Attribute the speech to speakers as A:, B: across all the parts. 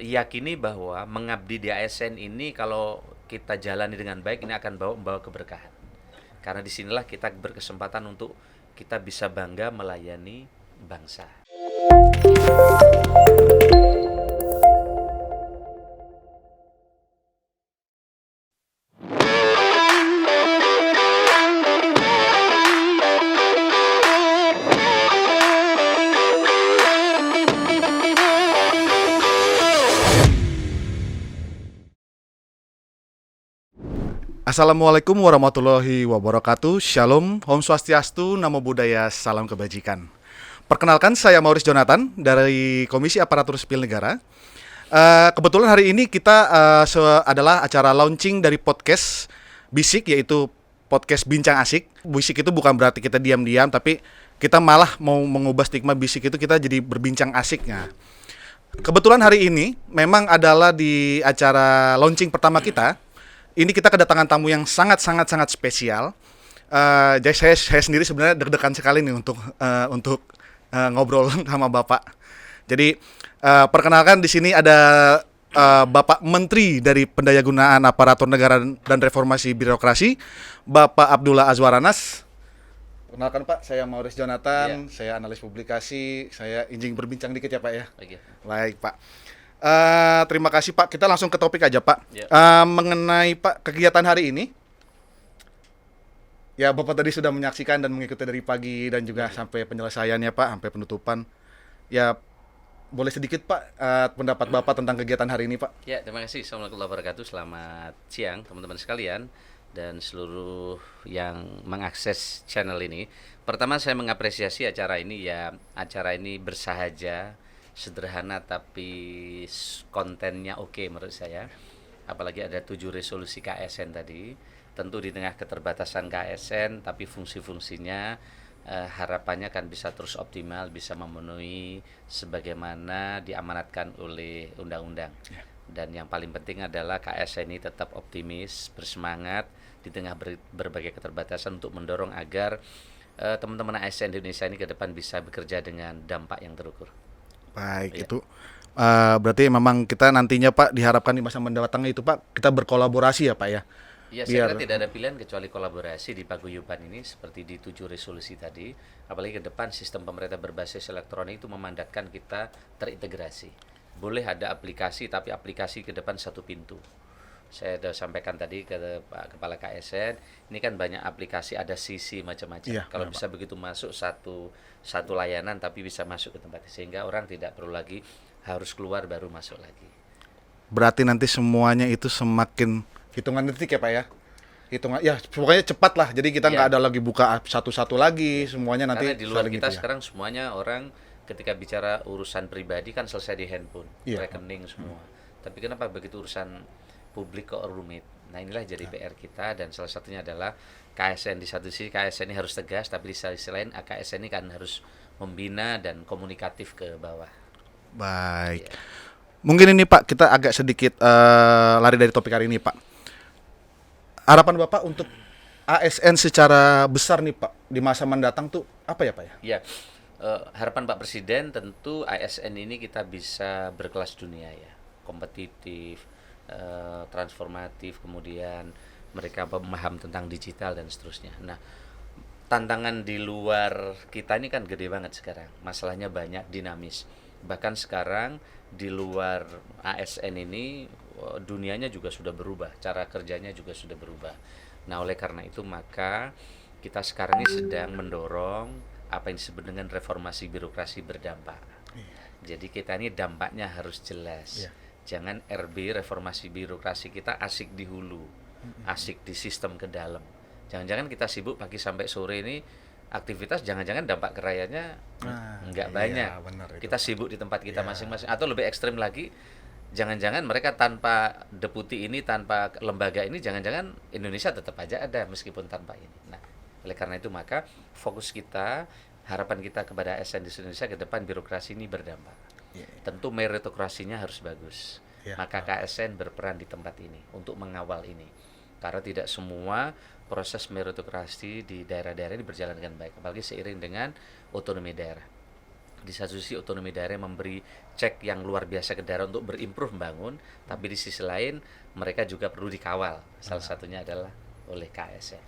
A: yakini bahwa mengabdi di ASN ini kalau kita jalani dengan baik ini akan membawa keberkahan. Karena disinilah kita berkesempatan untuk kita bisa bangga melayani bangsa.
B: Assalamualaikum warahmatullahi wabarakatuh. Shalom, Om Swastiastu, Namo Buddhaya, Salam Kebajikan. Perkenalkan, saya Maurice Jonathan dari Komisi Aparatur Sipil Negara. Kebetulan hari ini kita adalah acara launching dari podcast Bisik, yaitu podcast Bincang Asik. Bisik itu bukan berarti kita diam-diam, tapi kita malah mau mengubah stigma bisik itu kita jadi berbincang asiknya. Kebetulan hari ini memang adalah di acara launching pertama kita. Ini kita kedatangan tamu yang sangat spesial. Jadi saya sendiri sebenarnya deg-degan sekali nih untuk ngobrol sama Bapak. Jadi perkenalkan di sini ada Bapak Menteri dari Pendayagunaan Aparatur Negara dan Reformasi Birokrasi, Bapak Abdullah Azwar Anas. Perkenalkan Pak, saya Maurice Jonathan, saya analis publikasi, saya izin berbincang dikit ya Pak ya. Baik Pak. Terima kasih Pak. Kita langsung ke topik aja Pak. Mengenai Pak kegiatan hari ini, ya Bapak tadi sudah menyaksikan dan mengikuti dari pagi dan juga sampai penyelesaiannya Pak, sampai penutupan. Ya boleh sedikit Pak pendapat Bapak tentang kegiatan hari ini Pak?
A: Ya, terima kasih. Assalamualaikum warahmatullahi wabarakatuh. Selamat siang teman-teman sekalian dan seluruh yang mengakses channel ini. Pertama saya mengapresiasi acara ini ya. Acara ini bersahaja, sederhana tapi kontennya oke menurut saya. Apalagi ada 7 resolusi KSN tadi. Tentu di tengah keterbatasan KSN tapi fungsi-fungsinya harapannya kan bisa terus optimal, bisa memenuhi sebagaimana diamanatkan oleh undang-undang. Dan yang paling penting adalah KSN ini tetap optimis, bersemangat di tengah berbagai keterbatasan untuk mendorong agar teman-teman ASN di Indonesia ini ke depan bisa bekerja dengan dampak yang terukur.
B: Baik, itu berarti memang kita nantinya Pak diharapkan di masa mendatang itu Pak kita berkolaborasi ya Pak ya.
A: Ya, saya kira tidak ada pilihan kecuali kolaborasi di paguyuban ini seperti di 7 resolusi tadi. Apalagi ke depan sistem pemerintah berbasis elektronik itu memandatkan kita terintegrasi. Boleh ada aplikasi tapi aplikasi ke depan satu pintu. Saya sudah sampaikan tadi ke Pak Kepala KSN, ini kan banyak aplikasi, ada sisi macam-macam. Kalau bisa begitu masuk satu layanan tapi bisa masuk ke tempat sehingga orang tidak perlu lagi harus keluar baru masuk lagi.
B: Berarti nanti semuanya itu semakin hitungan detik ya Pak ya. Hitungan ya pokoknya cepat lah. Jadi kita nggak ada lagi buka satu-satu lagi, semuanya nanti.
A: Karena di luar kita gitu sekarang semuanya orang ketika bicara urusan pribadi kan selesai di handphone, rekening semua. Tapi kenapa begitu urusan publik kok rumit? Nah inilah jadi PR kita dan salah satunya adalah KSN. Di satu sisi KSN ini harus tegas, tapi di sisi lain KSN ini kan harus membina dan komunikatif ke bawah.
B: Baik. Mungkin ini Pak kita agak sedikit lari dari topik hari ini Pak. Harapan Bapak untuk ASN secara besar nih Pak di masa mendatang tuh apa ya Pak ya?
A: Ya, harapan Pak Presiden tentu ASN ini kita bisa berkelas dunia ya, kompetitif, transformatif, kemudian mereka memaham tentang digital dan seterusnya. Nah, tantangan di luar kita ini kan gede banget sekarang, masalahnya banyak, dinamis. Bahkan sekarang di luar ASN ini dunianya juga sudah berubah, cara kerjanya juga sudah berubah. Nah, oleh karena itu maka kita sekarang ini sedang mendorong apa yang disebut dengan reformasi birokrasi berdampak. Jadi kita ini dampaknya harus jelas. Jangan RB reformasi birokrasi kita asik di hulu, asik di sistem ke dalam. Jangan-jangan kita sibuk pagi sampai sore ini aktivitas, jangan-jangan dampak kerayanya nggak banyak. Kita sibuk di tempat kita masing-masing. Atau lebih ekstrim lagi, jangan-jangan mereka tanpa deputi ini, tanpa lembaga ini, jangan-jangan Indonesia tetap aja ada meskipun tanpa ini. Nah, oleh karena itu maka fokus kita, harapan kita kepada ASN di Indonesia ke depan birokrasi ini berdampak. Tentu meritokrasinya harus bagus. Maka KSN berperan di tempat ini untuk mengawal ini. Karena tidak semua proses meritokrasi di daerah-daerah ini berjalan dengan baik, apalagi seiring dengan otonomi daerah. Di satu sisi otonomi daerah memberi cek yang luar biasa ke daerah untuk berimprove membangun, tapi di sisi lain mereka juga perlu dikawal. Salah satunya adalah oleh KASN.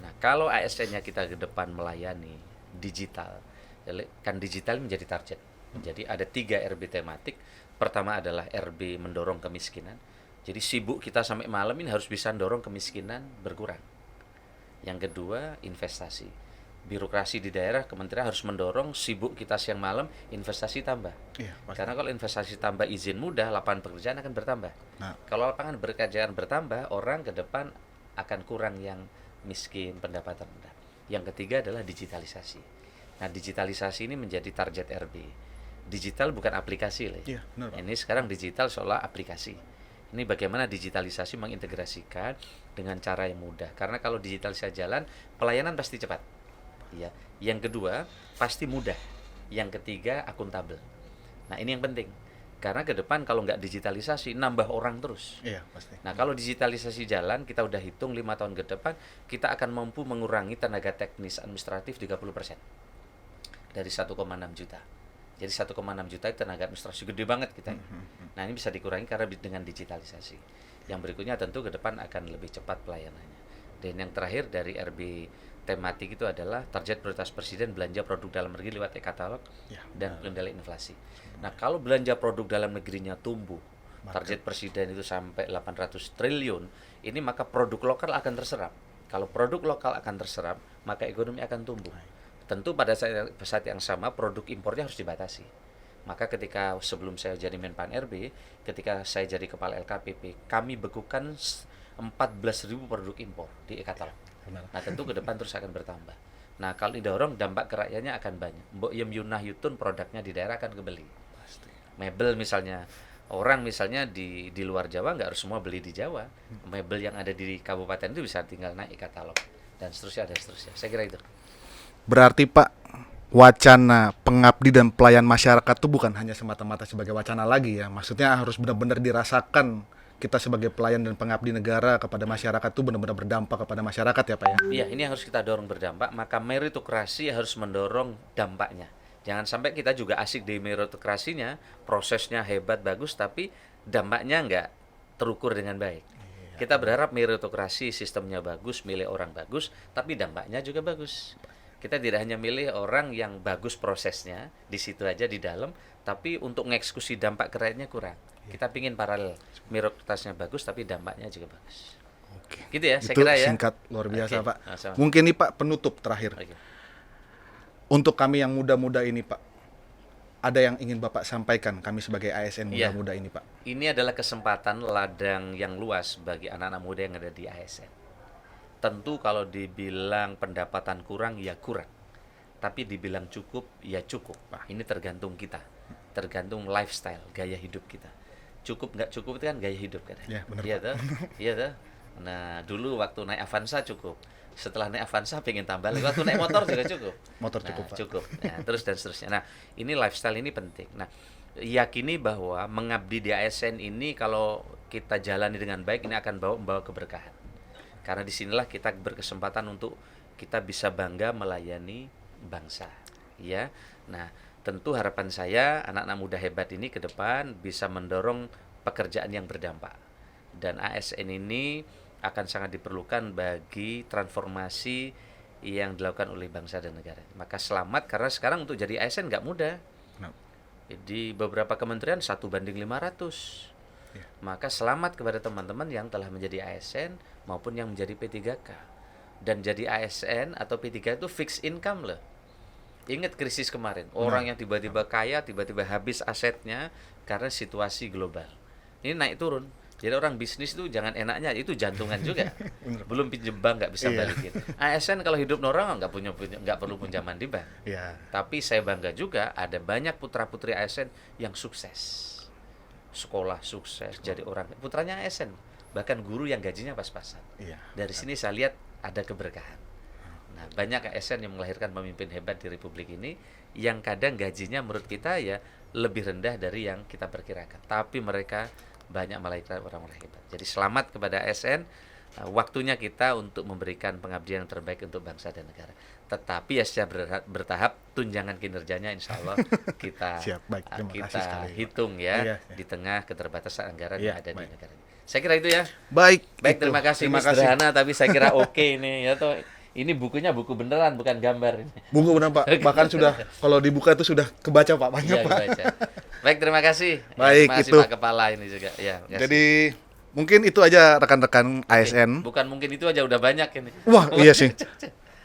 A: Nah, kalau ASN-nya kita ke depan melayani digital, kan digital menjadi target. Jadi ada 3 RB tematik. Pertama adalah RB mendorong kemiskinan. Jadi sibuk kita sampai malam ini harus bisa mendorong kemiskinan berkurang. Yang kedua, investasi. Birokrasi di daerah, kementerian harus mendorong sibuk kita siang malam, investasi tambah.
B: Iya, pasti.
A: Karena kalau investasi tambah, izin mudah, lapangan pekerjaan akan bertambah.
B: Nah,
A: Kalau lapangan pekerjaan bertambah, orang ke depan akan kurang yang miskin, pendapatan rendah. Yang ketiga adalah digitalisasi. Nah, digitalisasi ini menjadi target RB. Digital bukan aplikasi, Le.
B: iya, benar, Pak.
A: Ini sekarang digital seolah aplikasi. Ini bagaimana digitalisasi mengintegrasikan dengan cara yang mudah. Karena kalau digitalisasi jalan, pelayanan pasti cepat. Ya. Yang kedua, pasti mudah. Yang ketiga, akuntabel. Nah, ini yang penting. Karena ke depan kalau nggak digitalisasi, nambah orang terus.
B: Iya, pasti.
A: Nah, kalau digitalisasi jalan, kita udah hitung 5 tahun ke depan, kita akan mampu mengurangi tenaga teknis administratif 30% dari 1,6 juta. Jadi 1,6 juta itu tenaga administrasi gede banget kita. Nah, ini bisa dikurangi karena dengan digitalisasi. Yang berikutnya tentu ke depan akan lebih cepat pelayanannya. Dan yang terakhir dari RB tematik itu adalah target prioritas Presiden belanja produk dalam negeri lewat e-katalog
B: Ya,
A: dan pengendalian inflasi. Nah, kalau belanja produk dalam negerinya tumbuh, target Presiden itu sampai 800 triliun, ini maka produk lokal akan terserap. Kalau produk lokal akan terserap, maka ekonomi akan tumbuh. Tentu pada saat yang sama produk impornya harus dibatasi. Maka ketika sebelum saya jadi Menpan RB, ketika saya jadi kepala LKPP, kami bekukan 14.000 produk impor di e-katalog.
B: benar.
A: Nah, tentu ke depan terus akan bertambah. Nah, kalau didorong dampak ke rakyatnya akan banyak. Mbok yem yunah yutun produknya di daerah akan kebeli.
B: Pasti.
A: Mebel misalnya, orang misalnya di luar Jawa nggak harus semua beli di Jawa. Mebel yang ada di kabupaten itu bisa tinggal naik e-katalog dan seterusnya dan seterusnya. Saya kira itu.
B: Berarti Pak, wacana pengabdi dan pelayan masyarakat itu bukan hanya semata-mata sebagai wacana lagi ya. Maksudnya harus benar-benar dirasakan kita sebagai pelayan dan pengabdi negara kepada masyarakat itu benar-benar berdampak kepada masyarakat ya Pak ya.
A: Iya, ini yang harus kita dorong berdampak, maka meritokrasi harus mendorong dampaknya. Jangan sampai kita juga asik di meritokrasinya, prosesnya hebat, bagus, tapi dampaknya nggak terukur dengan baik. Kita berharap meritokrasi sistemnya bagus, milih orang bagus, tapi dampaknya juga bagus. Kita tidak hanya milih orang yang bagus prosesnya, di situ aja di dalam, tapi untuk mengeksekusi dampak ke rakyatnya kurang. Kita pingin paralel, meritokrasinya bagus, tapi dampaknya juga bagus.
B: Oke.
A: Gitu ya, saya
B: Itu
A: kira ya.
B: singkat luar biasa
A: Oke,
B: Pak.
A: sama-sama.
B: Mungkin nih Pak penutup terakhir.
A: Oke.
B: Untuk kami yang muda-muda ini Pak, ada yang ingin Bapak sampaikan kami sebagai ASN
A: Iya.
B: muda-muda ini Pak?
A: Ini adalah kesempatan ladang yang luas bagi anak-anak muda yang ada di ASN. Tentu kalau dibilang pendapatan kurang, ya kurang. Tapi dibilang cukup, ya cukup. Ini tergantung kita. Tergantung lifestyle, gaya hidup kita. Cukup nggak cukup itu kan gaya hidup kan?
B: Ya, benar,
A: Iya
B: Pak.
A: toh? Iya toh? Nah, dulu waktu naik Avanza cukup. Setelah naik Avanza pengen tambah lagi. Waktu naik motor juga cukup.
B: Motor
A: Nah,
B: cukup, Pak.
A: cukup. Nah, terus dan seterusnya. Nah, ini lifestyle ini penting. Nah, yakini bahwa mengabdi di ASN ini kalau kita jalani dengan baik ini akan membawa keberkahan. Karena disinilah kita berkesempatan untuk kita bisa bangga melayani bangsa. Ya. Nah, tentu harapan saya anak-anak muda hebat ini ke depan bisa mendorong pekerjaan yang berdampak. Dan ASN ini akan sangat diperlukan bagi transformasi yang dilakukan oleh bangsa dan negara. Maka selamat karena sekarang untuk jadi ASN nggak mudah.
B: Nah,
A: Di beberapa kementerian 1:500.
B: Ya.
A: Maka selamat kepada teman-teman yang telah menjadi ASN maupun yang menjadi P3K. Dan jadi ASN atau P3K itu fixed income loh. Ingat krisis kemarin, orang yang tiba-tiba kaya, tiba-tiba habis asetnya karena situasi global. Ini naik turun. Jadi orang bisnis itu jangan enaknya, itu jantungan juga. Belum pinjem bank nggak bisa
B: Iya.
A: balikin. ASN kalau hidup normal nggak perlu pinjaman di bank.
B: ya.
A: Tapi saya bangga juga ada banyak putra-putri ASN yang sukses. Sekolah sukses, jadi orang. Putranya ASN, bahkan guru yang gajinya pas-pasan.
B: Iya.
A: Dari sini saya lihat ada keberkahan. Nah, banyak ASN yang melahirkan pemimpin hebat di Republik ini yang kadang gajinya menurut kita ya lebih rendah dari yang kita perkirakan. Tapi mereka banyak melahirkan orang-orang hebat. Jadi selamat kepada ASN, waktunya kita untuk memberikan pengabdian yang terbaik untuk bangsa dan negara. Tetapi ya secara bertahap, tunjangan kinerjanya insya Allah kita
B: Siap, baik. Terima kasih
A: kita
B: sekali, Pak.
A: hitung
B: Iya,
A: ya
B: iya.
A: di tengah keterbatasan anggaran
B: Iya,
A: yang ada di
B: baik.
A: negara ini. Saya kira itu ya.
B: Baik.
A: Baik,
B: itu.
A: terima kasih.
B: Terima
A: Ini
B: kasih.
A: sederhana tapi saya kira oke ini ya toh. Ini bukunya buku beneran bukan gambar ini.
B: Buku benar Pak. Bahkan sudah kalau dibuka itu sudah kebaca Pak, banyak
A: Iya,
B: Pak.
A: dibaca. Baik, terima kasih.
B: Baik,
A: terima kasih
B: itu.
A: Pak Kepala ini juga. Ya, terima kasih.
B: Jadi mungkin itu aja rekan-rekan ASN.
A: Bukan mungkin itu aja udah banyak ini.
B: Wah, iya sih.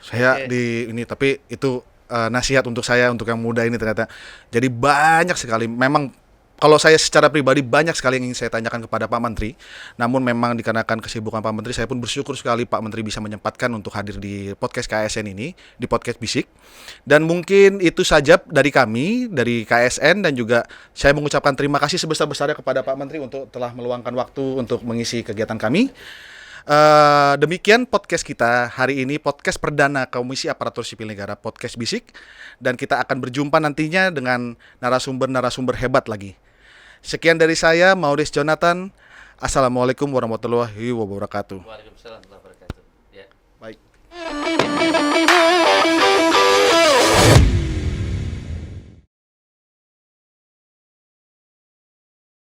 B: Saya
A: Oke.
B: di ini tapi itu nasihat untuk saya untuk yang muda ini ternyata. Jadi banyak sekali memang kalau saya secara pribadi banyak sekali yang ingin saya tanyakan kepada Pak Menteri. Namun memang dikarenakan kesibukan Pak Menteri, saya pun bersyukur sekali Pak Menteri bisa menyempatkan untuk hadir di podcast KSN ini, di podcast Bisik. Dan mungkin itu saja dari kami, dari KSN, dan juga saya mengucapkan terima kasih sebesar-besarnya kepada Pak Menteri untuk telah meluangkan waktu untuk mengisi kegiatan kami. Demikian podcast kita hari ini, podcast perdana Komisi Aparatur Sipil Negara, podcast Bisik, dan kita akan berjumpa nantinya dengan narasumber-narasumber hebat lagi. Sekian dari saya, Maurice Jonathan. Assalamualaikum warahmatullahi wabarakatuh.
A: Waalaikumsalam warahmatullahi wabarakatuh. Ya.
B: Baik.